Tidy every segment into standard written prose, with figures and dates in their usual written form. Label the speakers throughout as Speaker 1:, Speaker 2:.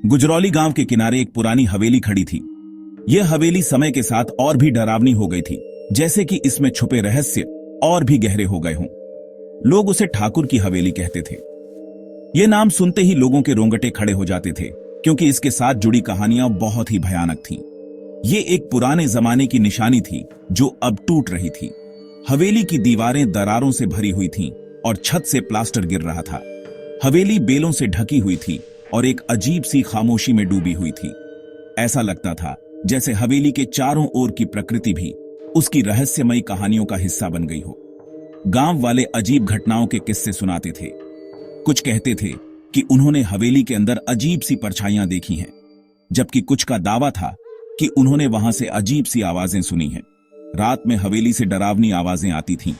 Speaker 1: गुजरौली गांव के किनारे एक पुरानी हवेली खड़ी थी। यह हवेली समय के साथ और भी डरावनी हो गई थी, जैसे कि इसमें छुपे रहस्य और भी गहरे हो गए हों। लोग उसे ठाकुर की हवेली कहते थे। यह नाम सुनते ही लोगों के रोंगटे खड़े हो जाते थे, क्योंकि इसके साथ जुड़ी कहानियां बहुत ही भयानक थीं। ये एक पुराने जमाने की निशानी थी जो अब टूट रही थी। हवेली की दीवारें दरारों से भरी हुई थीं और छत से प्लास्टर गिर रहा था। हवेली बेलों से ढकी हुई थी और एक अजीब सी खामोशी में डूबी हुई थी। ऐसा लगता था जैसे हवेली के चारों ओर की प्रकृति भी उसकी रहस्यमयी कहानियों का हिस्सा बन गई हो। गांव वाले अजीब घटनाओं के किस्से सुनाते थे। कुछ कहते थे कि उन्होंने हवेली के अंदर अजीब सी परछाइयां देखी हैं, जबकि कुछ का दावा था कि उन्होंने वहां से अजीब सी आवाजें सुनी हैं। रात में हवेली से डरावनी आवाजें आती थीं।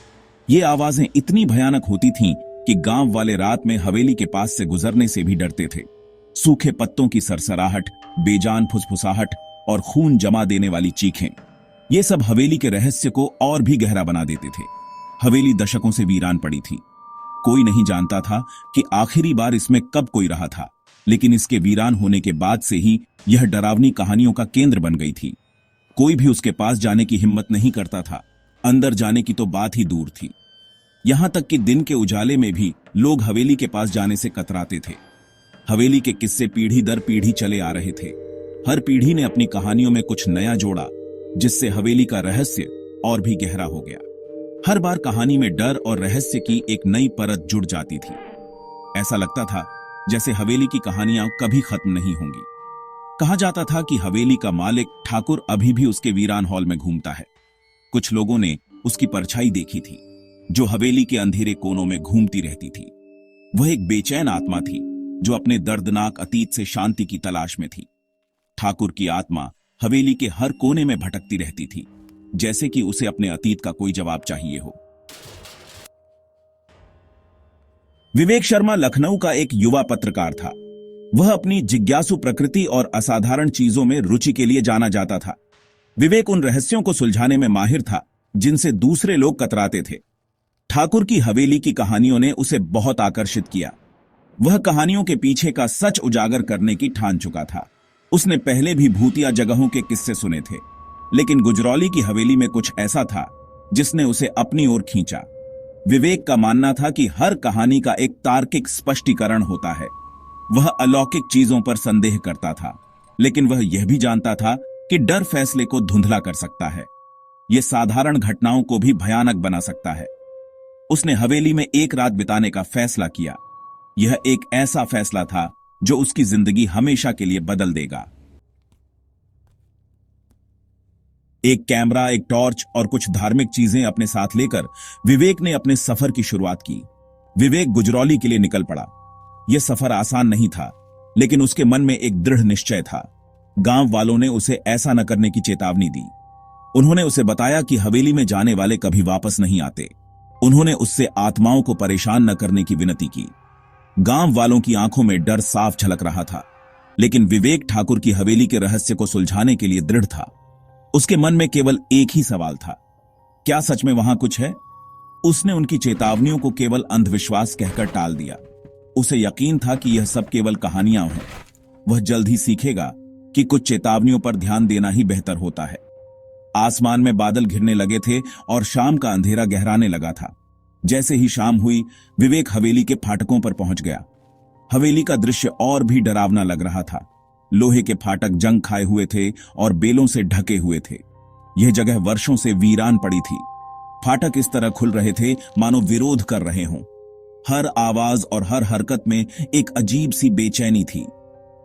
Speaker 1: ये आवाजें इतनी भयानक होती थीं कि गांव वाले रात में हवेली के पास से गुजरने से भी डरते थे। सूखे पत्तों की सरसराहट, बेजान फुसफुसाहट और खून जमा देने वाली चीखें, ये सब हवेली के रहस्य को और भी गहरा बना देते थे। हवेली दशकों से वीरान पड़ी थी। कोई नहीं जानता था कि आखिरी बार इसमें कब कोई रहा था, लेकिन इसके वीरान होने के बाद से ही यह डरावनी कहानियों का केंद्र बन गई थी। कोई भी उसके पास जाने की हिम्मत नहीं करता था। अंदर जाने की तो बात ही दूर थी। यहां तक कि दिन के उजाले में भी लोग हवेली के पास जाने से कतराते थे। हवेली के किस्से पीढ़ी दर पीढ़ी चले आ रहे थे। हर पीढ़ी ने अपनी कहानियों में कुछ नया जोड़ा, जिससे हवेली का रहस्य और भी गहरा हो गया। हर बार कहानी में डर और रहस्य की एक नई परत जुड़ जाती थी। ऐसा लगता था जैसे हवेली की कहानियां कभी खत्म नहीं होंगी। कहा जाता था कि हवेली का मालिक ठाकुर अभी भी उसके वीरान हॉल में घूमता है। कुछ लोगों ने उसकी परछाई देखी थी, जो हवेली के अंधेरे कोनों में घूमती रहती थी। वह एक बेचैन आत्मा थी जो अपने दर्दनाक अतीत से शांति की तलाश में थी। ठाकुर की आत्मा हवेली के हर कोने में भटकती रहती थी, जैसे कि उसे अपने अतीत का कोई जवाब चाहिए हो। विवेक शर्मा लखनऊ का एक युवा पत्रकार था। वह अपनी जिज्ञासु प्रकृति और असाधारण चीजों में रुचि के लिए जाना जाता था। विवेक उन रहस्यों को सुलझाने में माहिर था जिनसे दूसरे लोग कतराते थे। ठाकुर की हवेली की कहानियों ने उसे बहुत आकर्षित किया। वह कहानियों के पीछे का सच उजागर करने की ठान चुका था। उसने पहले भी भूतिया जगहों के किस्से सुने थे, लेकिन गुजरौली की हवेली में कुछ ऐसा था जिसने उसे अपनी ओर खींचा। विवेक का मानना था कि हर कहानी का एक तार्किक स्पष्टीकरण होता है। वह अलौकिक चीजों पर संदेह करता था, लेकिन वह यह भी जानता था कि डर फैसले को धुंधला कर सकता है। यह साधारण घटनाओं को भी भयानक बना सकता है। उसने हवेली में एक रात बिताने का फैसला किया। यह एक ऐसा फैसला था जो उसकी जिंदगी हमेशा के लिए बदल देगा। एक कैमरा, एक टॉर्च और कुछ धार्मिक चीजें अपने साथ लेकर विवेक ने अपने सफर की शुरुआत की। विवेक गुजरौली के लिए निकल पड़ा। यह सफर आसान नहीं था, लेकिन उसके मन में एक दृढ़ निश्चय था। गांव वालों ने उसे ऐसा न करने की चेतावनी दी। उन्होंने उसे बताया कि हवेली में जाने वाले कभी वापस नहीं आते। उन्होंने उससे आत्माओं को परेशान न करने की विनती की। गांव वालों की आंखों में डर साफ झलक रहा था, लेकिन विवेक ठाकुर की हवेली के रहस्य को सुलझाने के लिए दृढ़ था। उसके मन में केवल एक ही सवाल था, क्या सच में वहां कुछ है? उसने उनकी चेतावनियों को केवल अंधविश्वास कहकर टाल दिया। उसे यकीन था कि यह सब केवल कहानियां हैं। वह जल्द ही सीखेगा कि कुछ चेतावनियों पर ध्यान देना ही बेहतर होता है। आसमान में बादल घिरने लगे थे और शाम का अंधेरा गहराने लगा था। जैसे ही शाम हुई, विवेक हवेली के फाटकों पर पहुंच गया। हवेली का दृश्य और भी डरावना लग रहा था। लोहे के फाटक जंग खाए हुए थे और बेलों से ढके हुए थे। यह जगह वर्षों से वीरान पड़ी थी। फाटक इस तरह खुल रहे थे मानो विरोध कर रहे हों। हर आवाज और हर हरकत में एक अजीब सी बेचैनी थी।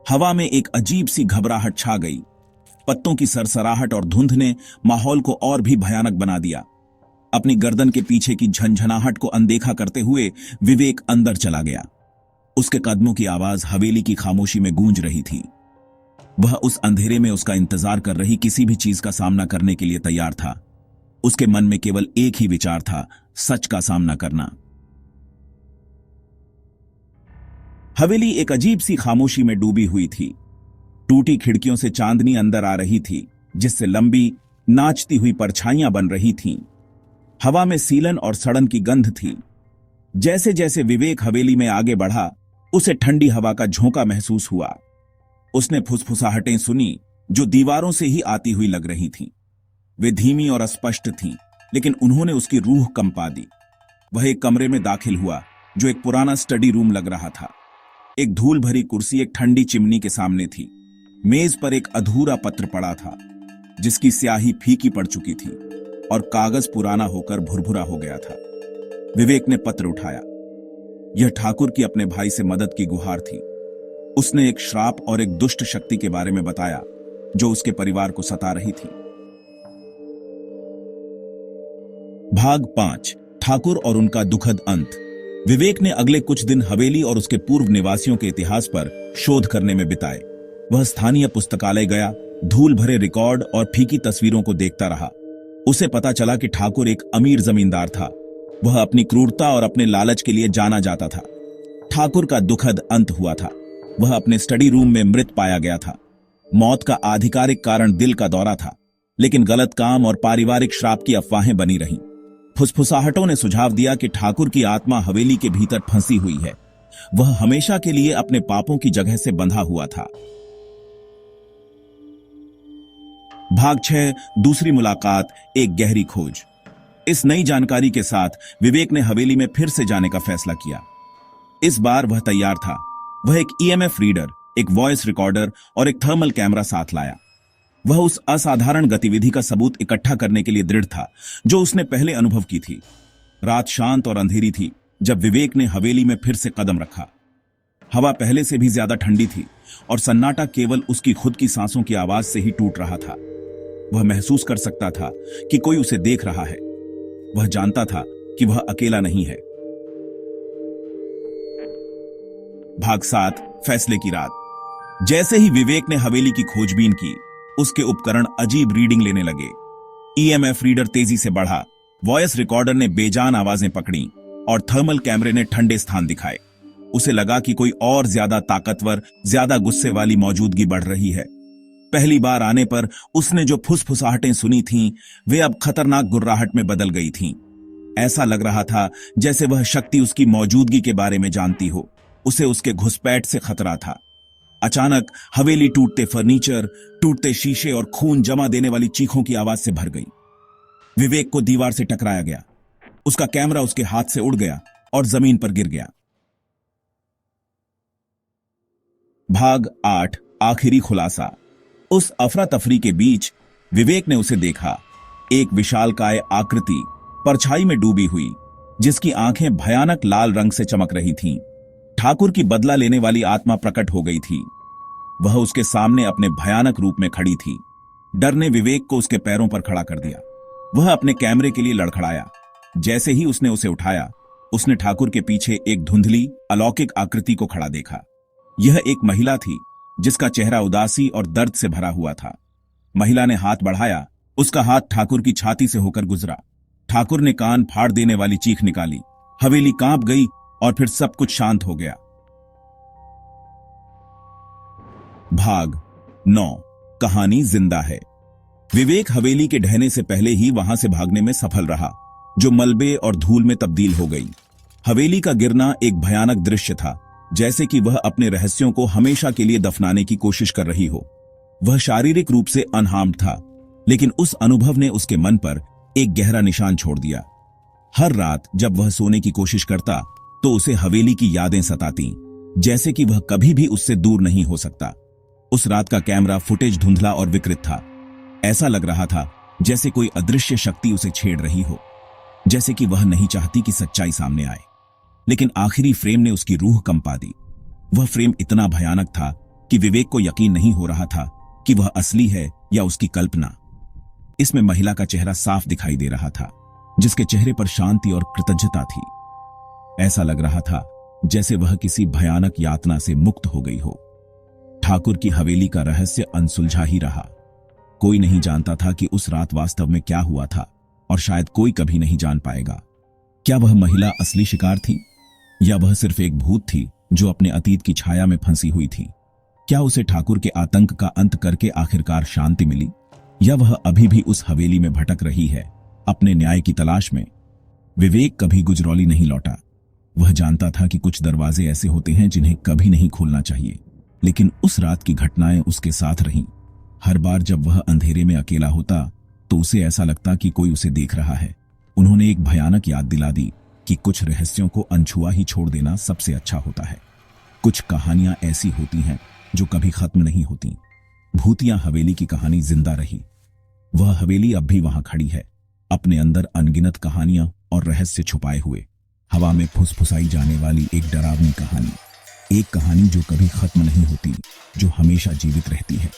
Speaker 1: हवा में एक अजीब सी घबराहट छा गई। पत्तों की सरसराहट और धुंध ने माहौल को और भी भयानक बना दिया। अपनी गर्दन के पीछे की झंझनाहट को अनदेखा करते हुए विवेक अंदर चला गया। उसके कदमों की आवाज हवेली की खामोशी में गूंज रही थी। वह उस अंधेरे में उसका इंतजार कर रही किसी भी चीज का सामना करने के लिए तैयार था। उसके मन में केवल एक ही विचार था, सच का सामना करना। हवेली एक अजीब सी खामोशी में डूबी हुई थी। टूटी खिड़कियों से चांदनी अंदर आ रही थी, जिससे लंबी नाचती हुई परछाइयां बन रही थीं। हवा में सीलन और सड़न की गंध थी। जैसे जैसे विवेक हवेली में आगे बढ़ा, उसे ठंडी हवा का झोंका महसूस हुआ। उसने फुसफुसाहटें सुनी जो दीवारों से ही आती हुई लग रही थीं। वे धीमी और अस्पष्ट थीं, लेकिन उन्होंने उसकी रूह कंपा दी। वह एक कमरे में दाखिल हुआ जो एक पुराना स्टडी रूम लग रहा था। एक धूल भरी कुर्सी एक ठंडी चिमनी के सामने थी। मेज पर एक अधूरा पत्र पड़ा था जिसकी स्याही फीकी पड़ चुकी थी और कागज पुराना होकर भुरभुरा हो गया था। विवेक ने पत्र उठाया। यह ठाकुर की अपने भाई से मदद की गुहार थी। उसने एक श्राप और एक दुष्ट शक्ति के बारे में बताया जो उसके परिवार को सता रही थी। भाग 5, ठाकुर और उनका दुखद अंत। विवेक ने अगले कुछ दिन हवेली और उसके पूर्व निवासियों के इतिहास पर शोध करने में बिताए। वह स्थानीय पुस्तकालय गया, धूल भरे रिकॉर्ड और फीकी तस्वीरों को देखता रहा। उसे पता चला कि ठाकुर एक अमीर जमींदार था। वह अपनी क्रूरता और अपने लालच के लिए जाना जाता था। ठाकुर का दुखद अंत हुआ था। वह अपने स्टडी रूम में मृत पाया गया था। मौत का आधिकारिक कारण दिल का दौरा था, लेकिन गलत काम और पारिवारिक श्राप की अफवाहें बनी रहीं। फुसफुसाहटों ने सुझाव दिया कि ठाकुर की आत्मा हवेली के भीतर फंसी हुई है। वह हमेशा के लिए अपने पापों की जगह से बंधा हुआ था। भाग 6, दूसरी मुलाकात, एक गहरी खोज। इस नई जानकारी के साथ विवेक ने हवेली में फिर से जाने का फैसला किया। इस बार वह तैयार था। वह एक ईएमएफ रीडर, एक वॉइस रिकॉर्डर और एक थर्मल कैमरा साथ लाया। वह उस असाधारण गतिविधि का सबूत इकट्ठा करने के लिए दृढ़ था जो उसने पहले अनुभव की थी। रात शांत और अंधेरी थी जब विवेक ने हवेली में फिर से कदम रखा। हवा पहले से भी ज्यादा ठंडी थी और सन्नाटा केवल उसकी खुद की सांसों की आवाज से ही टूट रहा था। वह महसूस कर सकता था कि कोई उसे देख रहा है। वह जानता था कि वह अकेला नहीं है। भाग 7, फैसले की रात। जैसे ही विवेक ने हवेली की खोजबीन की, उसके उपकरण अजीब रीडिंग लेने लगे। ईएमएफ रीडर तेजी से बढ़ा, वॉइस रिकॉर्डर ने बेजान आवाजें पकड़ी और थर्मल कैमरे ने ठंडे स्थान दिखाए। उसे लगा कि कोई और ज्यादा ताकतवर, ज्यादा गुस्से वाली मौजूदगी बढ़ रही है। पहली बार आने पर उसने जो फुसफुसाहटें सुनी थीं, वे अब खतरनाक गुर्राहट में बदल गई थीं। ऐसा लग रहा था जैसे वह शक्ति उसकी मौजूदगी के बारे में जानती हो। उसे उसके घुसपैठ से खतरा था। अचानक हवेली टूटते फर्नीचर, टूटते शीशे और खून जमा देने वाली चीखों की आवाज से भर गई। विवेक को दीवार से टकराया गया। उसका कैमरा उसके हाथ से उड़ गया और जमीन पर गिर गया। भाग 8, आखिरी खुलासा। उस अफरा तफरी के बीच विवेक ने उसे देखा। एक विशालकाय आकृति परछाई में डूबी हुई, जिसकी आंखें भयानक लाल रंग से चमक रही थीं। ठाकुर की बदला लेने वाली आत्मा प्रकट हो गई थी। वह उसके सामने अपने भयानक रूप में खड़ी थी। डर ने विवेक को उसके पैरों पर खड़ा कर दिया। वह अपने कैमरे के लिए लड़खड़ाया। जैसे ही उसने उसे उठाया, उसने ठाकुर के पीछे एक धुंधली, अलौकिक आकृति को खड़ा देखा। यह एक महिला थी जिसका चेहरा उदासी और दर्द से भरा हुआ था। महिला ने हाथ बढ़ाया। उसका हाथ ठाकुर की छाती से होकर गुजरा। ठाकुर ने कान फाड़ देने वाली चीख निकाली। हवेली कांप गई और फिर सब कुछ शांत हो गया। भाग 9, कहानी जिंदा है। विवेक हवेली के ढहने से पहले ही वहां से भागने में सफल रहा, जो मलबे और धूल में तब्दील हो गई। हवेली का गिरना एक भयानक दृश्य था, जैसे कि वह अपने रहस्यों को हमेशा के लिए दफनाने की कोशिश कर रही हो। वह शारीरिक रूप से अनहार्म्ड था, लेकिन उस अनुभव ने उसके मन पर एक गहरा निशान छोड़ दिया। हर रात जब वह सोने की कोशिश करता तो उसे हवेली की यादें सतातीं, जैसे कि वह कभी भी उससे दूर नहीं हो सकता। उस रात का कैमरा फुटेज धुंधला और विकृत था। ऐसा लग रहा था जैसे कोई अदृश्य शक्ति उसे छेड़ रही हो, जैसे कि वह नहीं चाहती कि सच्चाई सामने आए। लेकिन आखिरी फ्रेम ने उसकी रूह कंपा दी। वह फ्रेम इतना भयानक था कि विवेक को यकीन नहीं हो रहा था कि वह असली है या उसकी कल्पना। इसमें महिला का चेहरा साफ दिखाई दे रहा था, जिसके चेहरे पर शांति और कृतज्ञता थी। ऐसा लग रहा था जैसे वह किसी भयानक यातना से मुक्त हो गई हो। ठाकुर की हवेली का रहस्य अनसुलझा ही रहा। कोई नहीं जानता था कि उस रात वास्तव में क्या हुआ था, और शायद कोई कभी नहीं जान पाएगा। क्या वह महिला असली शिकार थी, या वह सिर्फ एक भूत थी जो अपने अतीत की छाया में फंसी हुई थी? क्या उसे ठाकुर के आतंक का अंत करके आखिरकार शांति मिली, या वह अभी भी उस हवेली में भटक रही है, अपने न्याय की तलाश में? विवेक कभी गुजरौली नहीं लौटा। वह जानता था कि कुछ दरवाजे ऐसे होते हैं जिन्हें कभी नहीं खोलना चाहिए, लेकिन उस रात की घटनाएं उसके साथ रहीं। हर बार जब वह अंधेरे में अकेला होता तो उसे ऐसा लगता कि कोई उसे देख रहा है। उन्होंने एक भयानक याद दिला दी कि कुछ रहस्यों को अनछुआ ही छोड़ देना सबसे अच्छा होता है। कुछ कहानियां ऐसी होती हैं जो कभी खत्म नहीं होती। भूतिया हवेली की कहानी जिंदा रही। वह हवेली अब भी वहां खड़ी है, अपने अंदर अनगिनत कहानियां और रहस्य छुपाए हुए। हवा में फुसफुसाई जाने वाली एक डरावनी कहानी, एक कहानी जो कभी खत्म नहीं होती, जो हमेशा जीवित रहती है।